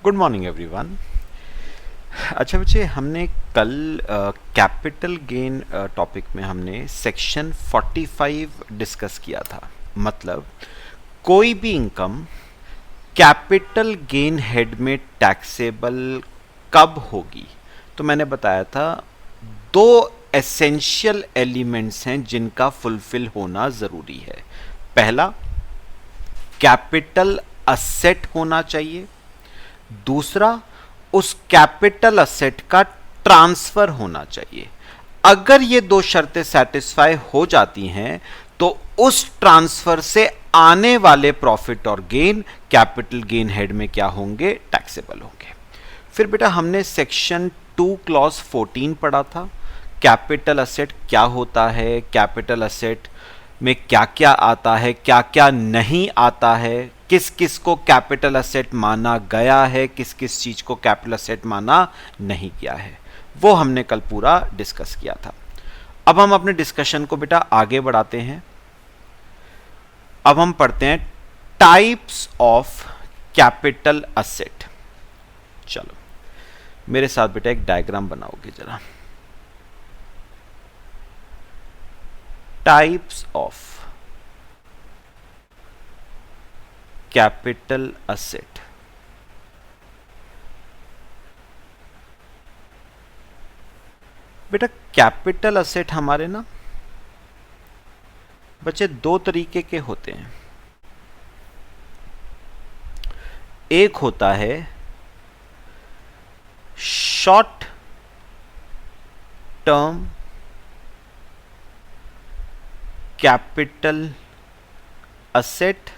Good morning everyone. अच्छा बच्चे, हमने कल कैपिटल गेन टॉपिक में हमने सेक्शन 45 डिस्कस किया था। मतलब कोई भी इनकम कैपिटल गेन हेड में टैक्सेबल कब होगी। तो मैंने बताया था दो एसेंशियल एलिमेंट्स हैं जिनका फुलफिल होना ज़रूरी है। पहला, कैपिटल असेट होना चाहिए। दूसरा, उस कैपिटल असेट का ट्रांसफर होना चाहिए। अगर ये दो शर्तें सेटिस्फाई हो जाती हैं तो उस ट्रांसफर से आने वाले प्रॉफिट और गेन कैपिटल गेन हेड में क्या होंगे, टैक्सेबल होंगे। फिर बेटा हमने सेक्शन 2 क्लॉज 14 पढ़ा था। कैपिटल असेट क्या होता है, कैपिटल असेट में क्या क्या आता है, क्या क्या नहीं आता है, किस किस को कैपिटल असेट माना गया है, किस किस चीज को कैपिटल असेट माना नहीं गया है, वो हमने कल पूरा डिस्कस किया था। अब हम अपने डिस्कशन को बेटा आगे बढ़ाते हैं। अब हम पढ़ते हैं टाइप्स ऑफ कैपिटल असेट। चलो मेरे साथ बेटा एक डायग्राम बनाओगे जरा। Types of capital asset. बेटा कैपिटल असेट हमारे ना बच्चे दो तरीके के होते हैं। एक होता है शॉर्ट टर्म कैपिटल असेट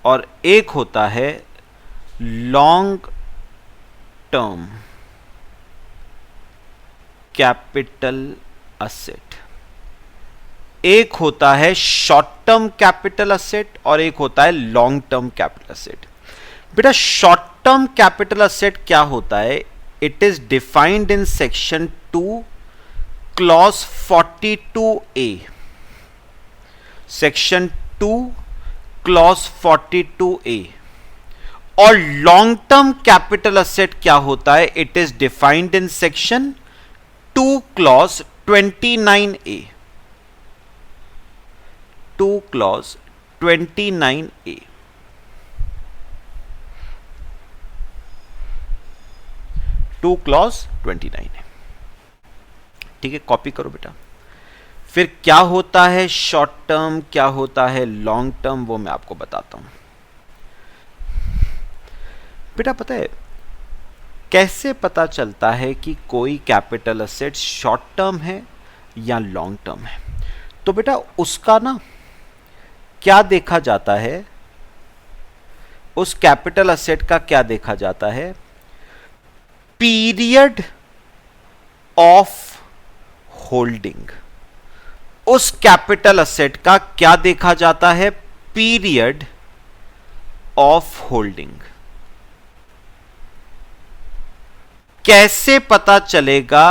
और एक होता है लॉन्ग टर्म कैपिटल असेट। एक होता है शॉर्ट टर्म कैपिटल असेट और एक होता है लॉन्ग टर्म कैपिटल असेट। बेटा शॉर्ट टर्म कैपिटल असेट क्या होता है? It is defined in section 2 clause 42A। Section 2 clause 42A। और लॉन्ग टर्म कैपिटल असेट क्या होता है? It is defined in section 2 clause 29A। 2 clause 29A। Two clause 29 है। ठीक है, कॉपी करो बेटा। फिर क्या होता है शॉर्ट टर्म, क्या होता है लॉन्ग टर्म, वो मैं आपको बताता हूं। बेटा पता है कैसे पता चलता है कि कोई कैपिटल असेट शॉर्ट टर्म है या लॉन्ग टर्म है? तो बेटा उसका ना क्या देखा जाता है, उस कैपिटल असेट का क्या देखा जाता है? Period of holding. उस कैपिटल असेट का क्या देखा जाता है? Period of holding. कैसे पता चलेगा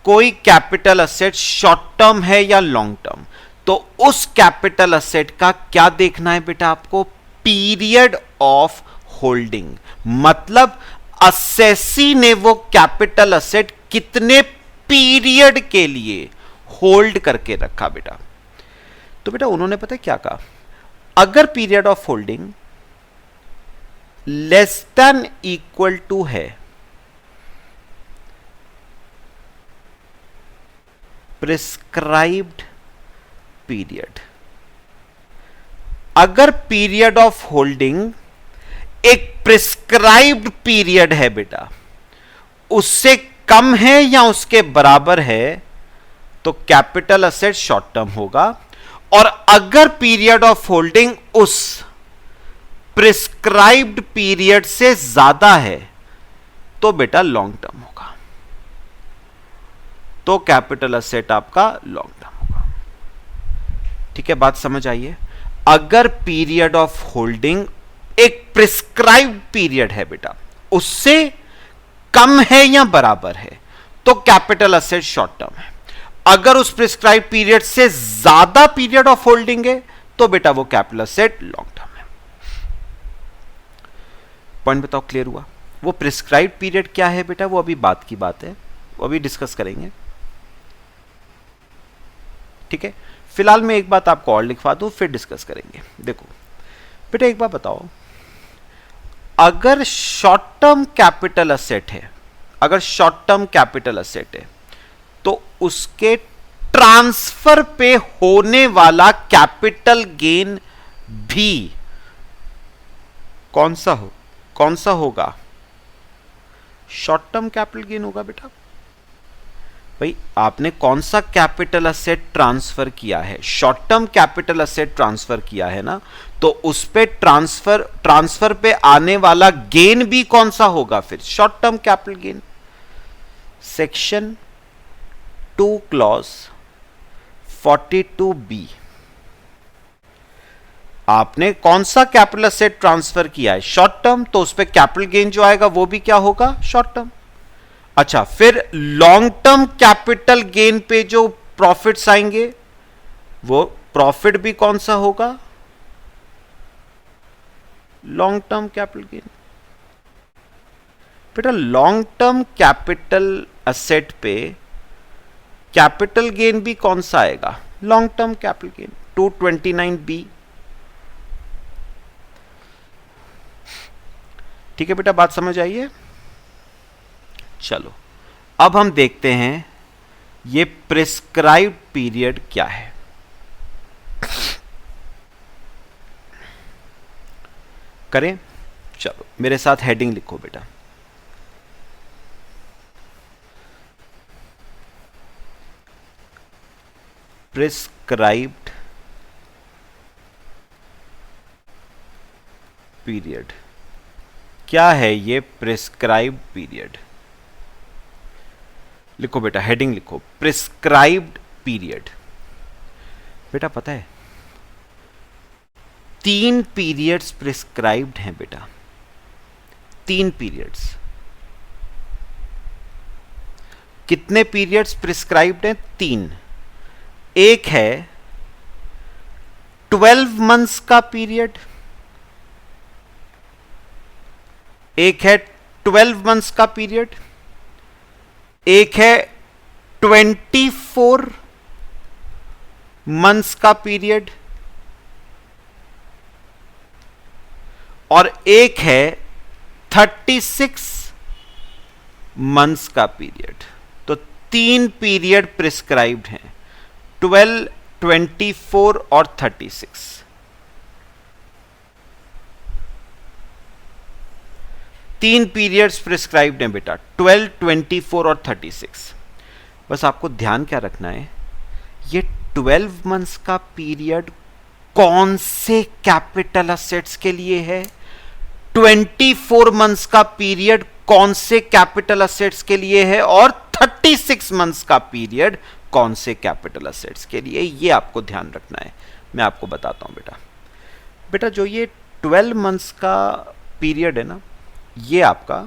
कोई कैपिटल असेट शॉर्ट टर्म है या लॉन्ग टर्म? तो उस कैपिटल असेट का क्या देखना है बेटा आपको? Period of holding. मतलब असेसी ने वो कैपिटल असेट कितने पीरियड के लिए होल्ड करके रखा बेटा। तो बेटा उन्होंने पता है क्या कहा? अगर period of holding less than equal to है प्रिस्क्राइब्ड पीरियड। अगर पीरियड ऑफ होल्डिंग एक प्रिस्क्राइब्ड पीरियड है बेटा, उससे कम है या उसके बराबर है, तो कैपिटल असेट शॉर्ट टर्म होगा। और अगर पीरियड ऑफ होल्डिंग उस प्रिस्क्राइब्ड पीरियड से ज्यादा है तो बेटा लॉन्ग टर्म होगा। तो कैपिटल असेट आपका लॉन्ग टर्म होगा। ठीक है, बात समझ आइए। अगर पीरियड ऑफ होल्डिंग एक प्रिस्क्राइब्ड पीरियड है बेटा, उससे कम है या बराबर है, तो कैपिटल असेट शॉर्ट टर्म है। अगर उस प्रिस्क्राइब पीरियड से ज्यादा पीरियड ऑफ होल्डिंग है तो बेटा वो कैपिटल असेट लॉन्ग टर्म है। पॉइंट बताओ क्लियर हुआ? वो प्रिस्क्राइब पीरियड क्या है बेटा, वो अभी बात की बात है, वो अभी डिस्कस करेंगे, ठीक है। फिलहाल मैं एक बात आपको और लिखवा दूं, फिर डिस्कस करेंगे। देखो बेटा एक बात बताओ, अगर शॉर्ट टर्म कैपिटल असेट है, अगर शॉर्ट टर्म कैपिटल असेट है, तो उसके ट्रांसफर पे होने वाला कैपिटल गेन भी कौन सा होगा? शॉर्ट टर्म कैपिटल गेन होगा बेटा। भाई आपने कौन सा कैपिटल असेट ट्रांसफर किया है? Short term capital asset transfer किया है ना, तो उस पे ट्रांसफर पे आने वाला गेन भी कौन सा होगा? फिर short term capital gain. Section 2 clause 42B, आपने कौन सा कैपिटल असेट ट्रांसफर किया है? शॉर्ट टर्म, तो उस पे कैपिटल गेन जो आएगा वो भी क्या होगा? Short term. अच्छा, फिर लॉन्ग टर्म कैपिटल गेन पे जो प्रॉफिट्स आएंगे, वो प्रॉफिट भी कौन सा होगा? Long term capital gain. बेटा लॉन्ग टर्म कैपिटल असेट पे कैपिटल गेन भी कौन सा आएगा? Long term capital gain. 229B, ठीक है बेटा, बात समझ आई है? चलो अब हम देखते हैं ये प्रिस्क्राइब्ड पीरियड क्या है। करें? चलो मेरे साथ हेडिंग लिखो बेटा। प्रिस्क्राइब्ड पीरियड क्या है? ये प्रिस्क्राइब्ड पीरियड लिखो बेटा, हेडिंग लिखो, प्रिस्क्राइब्ड पीरियड। बेटा पता है 3 पीरियड्स प्रिस्क्राइब्ड हैं बेटा, 3 पीरियड्स। कितने पीरियड्स प्रिस्क्राइब्ड हैं? 3। एक है 12 मंथ्स का पीरियड, एक है 12 मंथ्स का पीरियड, एक है 24 मंथ्स का पीरियड, और एक है 36 मंथ्स का पीरियड। तो 3 पीरियड प्रिस्क्राइब्ड हैं, 12, 24 और 36। 3 पीरियड्स प्रिस्क्राइब्ड हैं बेटा, 12, 24 और 36। बस आपको ध्यान क्या रखना है, ये 12 मंथ्स का पीरियड कौन से कैपिटल असेट्स के लिए है, 24 मंथ्स का पीरियड कौन से कैपिटल असेट्स के लिए है, और 36 मंथ्स का पीरियड कौन से कैपिटल असेट्स के लिए, ये आपको ध्यान रखना है। मैं आपको बताता हूं बेटा। बेटा जो ये 12 मंथ्स का पीरियड है ना, ये आपका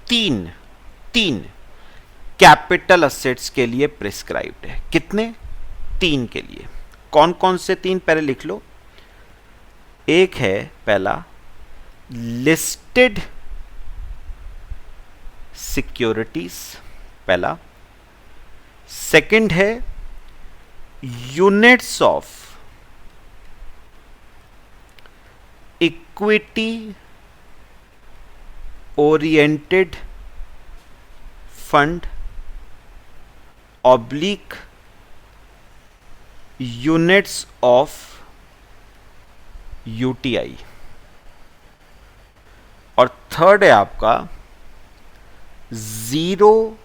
तीन कैपिटल असेट्स के लिए प्रिस्क्राइब्ड है। कितने? 3 के लिए। कौन कौन से 3? पहले लिख लो। एक है पहला लिस्टेड सिक्योरिटीज, पहला। सेकंड है units of equity oriented fund oblique units of UTI, और थर्ड है आपका जीरो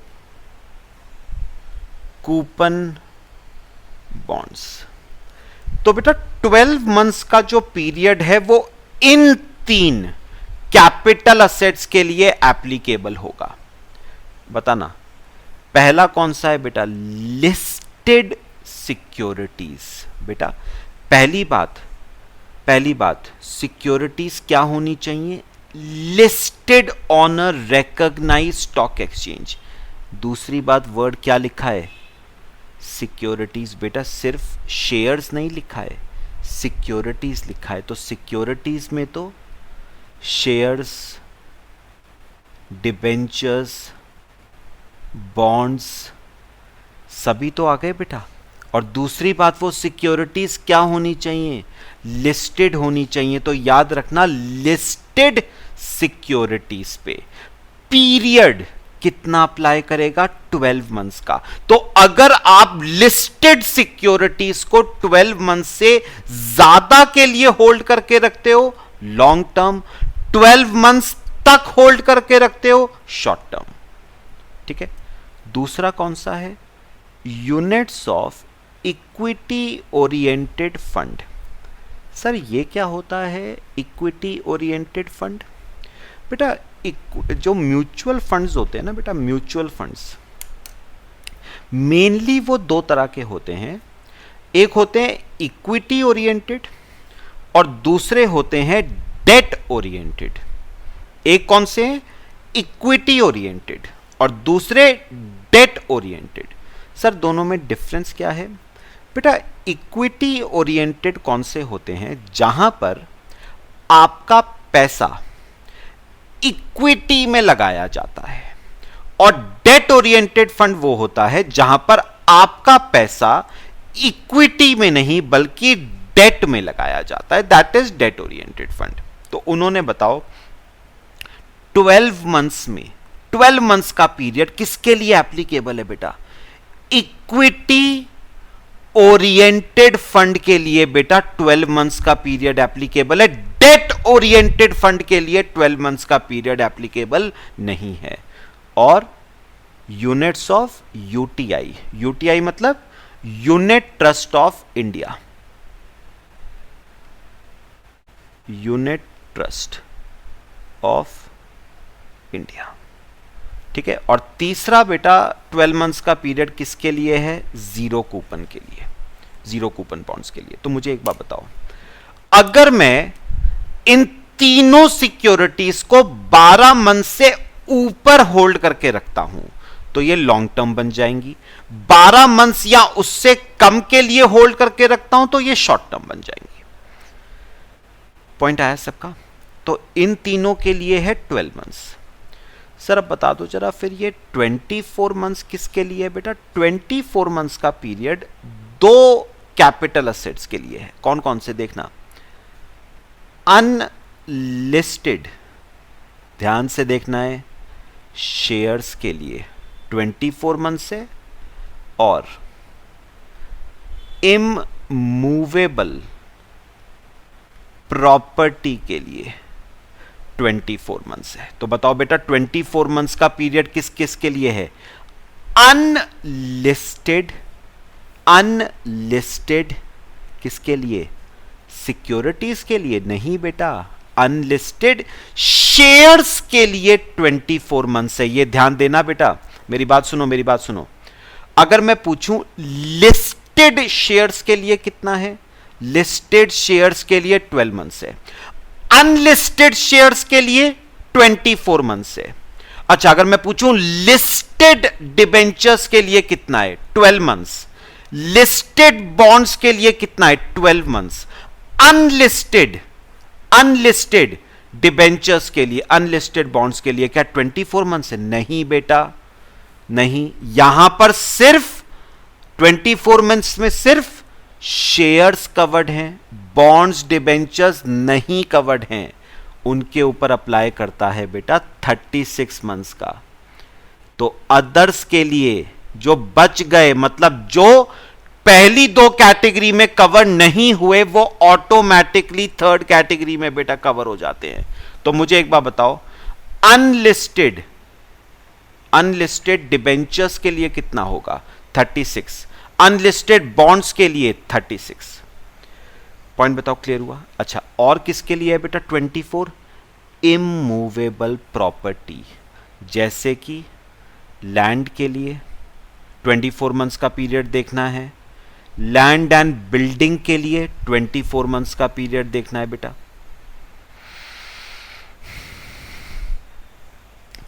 कूपन बॉन्ड्स। तो बेटा 12 मंथ्स का जो पीरियड है वो इन 3 कैपिटल असेट्स के लिए एप्लीकेबल होगा। बताना पहला कौन सा है बेटा? Listed securities. बेटा पहली बात सिक्योरिटीज क्या होनी चाहिए? Listed on a recognised stock exchange. दूसरी बात, वर्ड क्या लिखा है? सिक्योरिटीज। बेटा सिर्फ शेयर्स नहीं लिखा है, सिक्योरिटीज लिखा है। तो सिक्योरिटीज में तो शेयर्स, डिबेंचर्स, बॉन्ड्स सभी तो आ गए बेटा। और दूसरी बात, वो सिक्योरिटीज क्या होनी चाहिए? लिस्टेड होनी चाहिए। तो याद रखना, लिस्टेड सिक्योरिटीज पे पीरियड कितना अप्लाई करेगा? 12 मंथ्स का। तो अगर आप लिस्टेड सिक्योरिटीज को 12 मंथ से ज्यादा के लिए होल्ड करके रखते हो लॉन्ग टर्म, 12 मंथ्स तक होल्ड करके रखते हो शॉर्ट टर्म। ठीक है। दूसरा कौन सा है? Units of equity oriented fund. Sir ये क्या होता है इक्विटी ओरिएंटेड फंड? बेटा जो म्यूचुअल फंड्स होते हैं ना बेटा, म्यूचुअल फंड्स मेनली वो दो तरह के होते हैं। एक होते हैं इक्विटी ओरिएंटेड और दूसरे होते हैं डेट ओरिएंटेड। एक कौन से हैं? इक्विटी ओरिएंटेड और दूसरे डेट ओरिएंटेड। सर दोनों में डिफरेंस क्या है? बेटा इक्विटी ओरिएंटेड कौन से होते हैं? जहां पर आपका पैसा इक्विटी में लगाया जाता है, और डेट ओरिएंटेड फंड वो होता है जहां पर आपका पैसा इक्विटी में नहीं बल्कि डेट में लगाया जाता है, that is date oriented fund. तो उन्होंने बताओ 12 मंथ्स में 12 मंथ्स का पीरियड किसके लिए एप्लीकेबल है बेटा? इक्विटी ओरिएंटेड फंड के लिए बेटा 12 मंथ्स का पीरियड एप्लीकेबल है। डेट ओरिएंटेड फंड के लिए 12 मंथ्स का पीरियड एप्लीकेबल नहीं है। और यूनिट्स ऑफ यूटीआई, यूटीआई मतलब unit trust of India, unit trust of India. ठीक है। और तीसरा बेटा 12 मंथ्स का पीरियड किसके लिए है? जीरो कूपन के लिए, जीरो कूपन बॉन्ड्स के लिए। तो मुझे एक बात बताओ, अगर मैं इन तीनों सिक्योरिटीज को 12 मंथ से ऊपर होल्ड करके रखता हूं तो ये लॉन्ग टर्म बन जाएंगी। 12 मंथ्स या उससे कम के लिए होल्ड करके रखता हूं तो ये शॉर्ट टर्म बन जाएंगी। पॉइंट आया सबका? तो इन तीनों के लिए है 12 मंथ्स। सर अब बता दो जरा, फिर ये 24 मंथ्स किसके लिए है बेटा? 24 मंथ्स का पीरियड दो कैपिटल असेट्स के लिए है। कौन कौन से? देखना, अनलिस्टेड, ध्यान से देखना है, शेयर्स के लिए 24 मंथ्स है, और इमूवेबल प्रॉपर्टी के लिए 24 मंथ्स है। तो बताओ बेटा 24 मंथ्स का पीरियड किस किस के लिए है? अनलिस्टेड, अनलिस्टेड किसके लिए? सिक्योरिटीज के लिए नहीं बेटा, अनलिस्टेड शेयर्स के लिए 24 मंथ्स है। ये ध्यान देना बेटा, मेरी बात सुनो, मेरी बात सुनो। अगर मैं पूछूं लिस्टेड शेयर्स के लिए कितना है? लिस्टेड शेयर्स के लिए 12 मंथ्स है, अनलिस्टेड शेयर्स के लिए 24 मंथ्स है। अच्छा, अगर मैं पूछूं लिस्टेड डिबेंचर्स के लिए कितना है? 12 मंथ्स। लिस्टेड बॉन्ड्स के लिए कितना है? 12 मंथ्स। अनलिस्टेड, अनलिस्टेड डिबेंचर्स के लिए, अनलिस्टेड बॉन्ड्स के लिए क्या 24 मंथ्स है? नहीं बेटा, नहीं। यहां पर सिर्फ 24 मंथ्स में सिर्फ शेयर्स कवर्ड हैं, बॉन्ड्स डिबेंचर्स नहीं कवर्ड हैं। उनके ऊपर अप्लाई करता है बेटा 36 मंथ्स का। तो अदर्स के लिए जो बच गए, मतलब जो पहली दो कैटेगरी में कवर नहीं हुए, वो ऑटोमेटिकली थर्ड कैटेगरी में बेटा कवर हो जाते हैं। तो मुझे एक बात बताओ, अनलिस्टेड, अनलिस्टेड डिबेंचर्स के लिए कितना होगा? 36। अनलिस्टेड बॉन्ड्स के लिए 36। पॉइंट बताओ, क्लियर हुआ? अच्छा, और किसके लिए है बेटा 24? इमूवेबल प्रॉपर्टी, जैसे कि लैंड के लिए 24 मंथ्स का पीरियड देखना है, लैंड एंड बिल्डिंग के लिए 24 मंथ्स का पीरियड देखना है बेटा।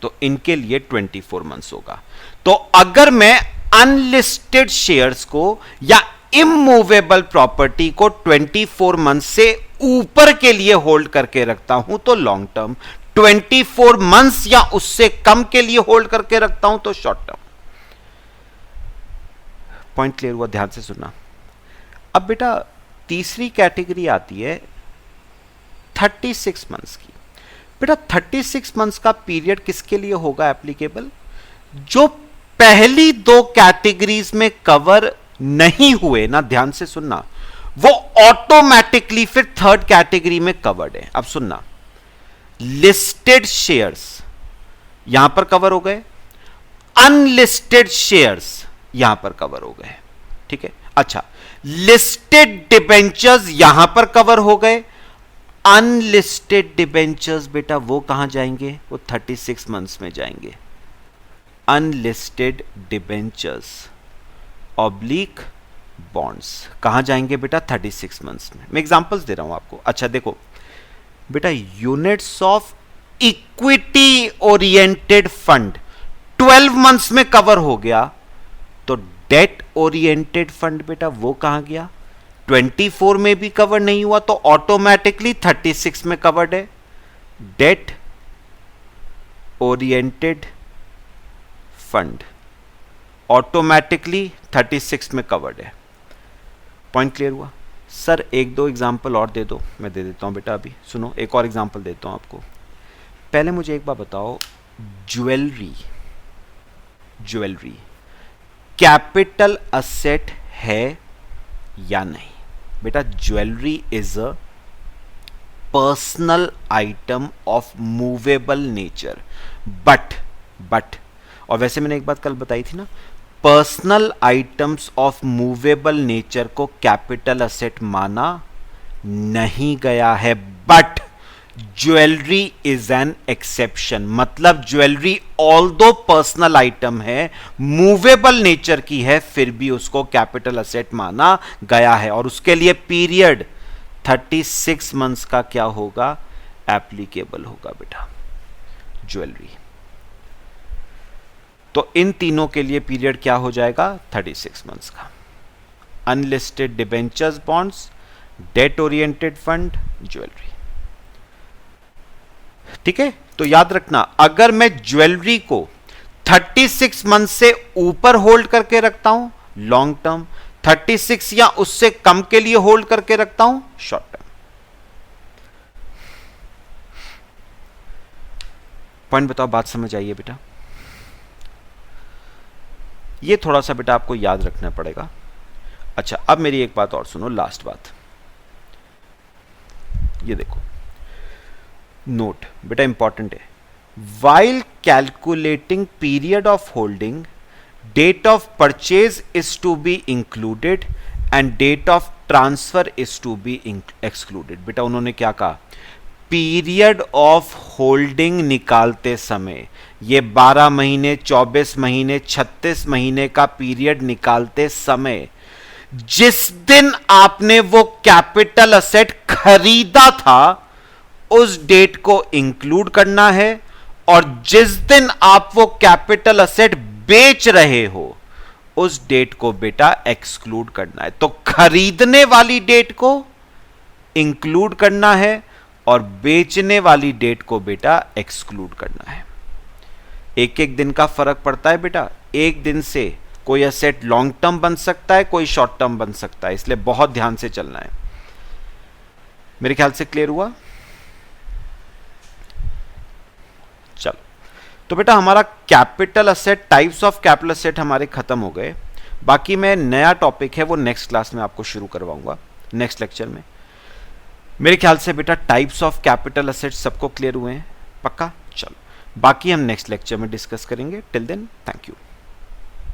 तो इनके लिए 24 मंथ्स होगा। तो अगर मैं अनलिस्टेड शेयर्स को या इमूवेबल प्रॉपर्टी को 24 मंथ से ऊपर के लिए होल्ड करके रखता हूं तो लॉन्ग टर्म, 24 मंथ्स या उससे कम के लिए होल्ड करके रखता हूं तो शॉर्ट टर्म। पॉइंट क्लियर हुआ? ध्यान से सुनना। अब बेटा तीसरी कैटेगरी आती है 36 मंथ्स की। बेटा 36 मंथ्स का पीरियड किसके लिए होगा एप्लीकेबल? जो पहली दो कैटेगरीज में कवर नहीं हुए ना, ध्यान से सुनना, वो ऑटोमेटिकली फिर थर्ड कैटेगरी में कवर्ड है। अब सुनना, लिस्टेड शेयर्स यहां पर कवर हो गए, अनलिस्टेड शेयर्स यहां पर कवर हो गए, ठीक है। अच्छा, लिस्टेड डिबेंचर्स यहां पर कवर हो गए, अनलिस्टेड डिबेंचर्स बेटा वो कहां जाएंगे? वो 36 मंथ्स में जाएंगे। अनलिस्टेड डिबेंचर्स ऑब्लिक बॉन्ड्स कहां जाएंगे बेटा? 36 मंथ्स में। मैं एग्जांपल्स दे रहा हूं आपको। अच्छा देखो बेटा, units of equity oriented fund 12 months में कवर हो गया, तो डेट ओरिएंटेड फंड बेटा वो कहां गया? 24 में भी कवर नहीं हुआ तो ऑटोमेटिकली 36 में कवर्ड है। डेट ओरिएंटेड फंड ऑटोमेटिकली 36 में कवर्ड है। पॉइंट क्लियर हुआ? सर एक दो एग्जांपल और दे दो। मैं दे देता हूं बेटा, अभी सुनो, एक और एग्जांपल देता हूं आपको। पहले मुझे एक बात बताओ, ज्वेलरी कैपिटल असेट है या नहीं? बेटा jewellery is a personal item of movable nature, but और वैसे मैंने एक बात कल बताई थी ना, personal items of movable nature को कैपिटल असेट माना नहीं गया है, but jewellery is an exception. मतलब ज्वेलरी ऑल्दो पर्सनल आइटम है, मूवेबल नेचर की है, फिर भी उसको कैपिटल असेट माना गया है, और उसके लिए पीरियड 36 मंथ्स का क्या होगा? एप्लीकेबल होगा बेटा ज्वेलरी। तो इन तीनों के लिए पीरियड क्या हो जाएगा? 36 मंथ्स का। Unlisted debentures bonds, date oriented fund, jewellery. ठीक है, तो याद रखना, अगर मैं ज्वेलरी को 36 मंथ से ऊपर होल्ड करके रखता हूं लॉन्ग टर्म, 36 या उससे कम के लिए होल्ड करके रखता हूं शॉर्ट टर्म। पॉइंट बताओ, बात समझ आई है बेटा? ये थोड़ा सा बेटा आपको याद रखना पड़ेगा। अच्छा, अब मेरी एक बात और सुनो, लास्ट बात। ये देखो, नोट बेटा इंपॉर्टेंट है। While calculating period of holding, date of purchase is to be included and date of transfer is to be excluded. बेटा उन्होंने क्या कहा? पीरियड ऑफ होल्डिंग निकालते समय, ये 12 महीने, 24 महीने, 36 महीने का पीरियड निकालते समय, जिस दिन आपने वो कैपिटल असेट खरीदा था उस डेट को इंक्लूड करना है, और जिस दिन आप वो कैपिटल असेट बेच रहे हो उस डेट को बेटा एक्सक्लूड करना है। तो खरीदने वाली डेट को इंक्लूड करना है और बेचने वाली डेट को बेटा एक्सक्लूड करना है। एक एक दिन का फर्क पड़ता है बेटा। एक दिन से कोई असेट लॉन्ग टर्म बन सकता है, कोई शॉर्ट टर्म बन सकता है, इसलिए बहुत ध्यान से चलना है। मेरे ख्याल से क्लियर हुआ? चलो, तो बेटा हमारा capital asset, types of capital asset हमारे खत्म हो गए। बाकी मैं नया टॉपिक है वो नेक्स्ट क्लास में आपको शुरू करवाऊंगा, नेक्स्ट लेक्चर में। मेरे ख्याल से बेटा टाइप्स ऑफ कैपिटल असेट सबको क्लियर हुए हैं? पक्का? चलो, बाकी हम नेक्स्ट लेक्चर में डिस्कस करेंगे। Till then, thank you.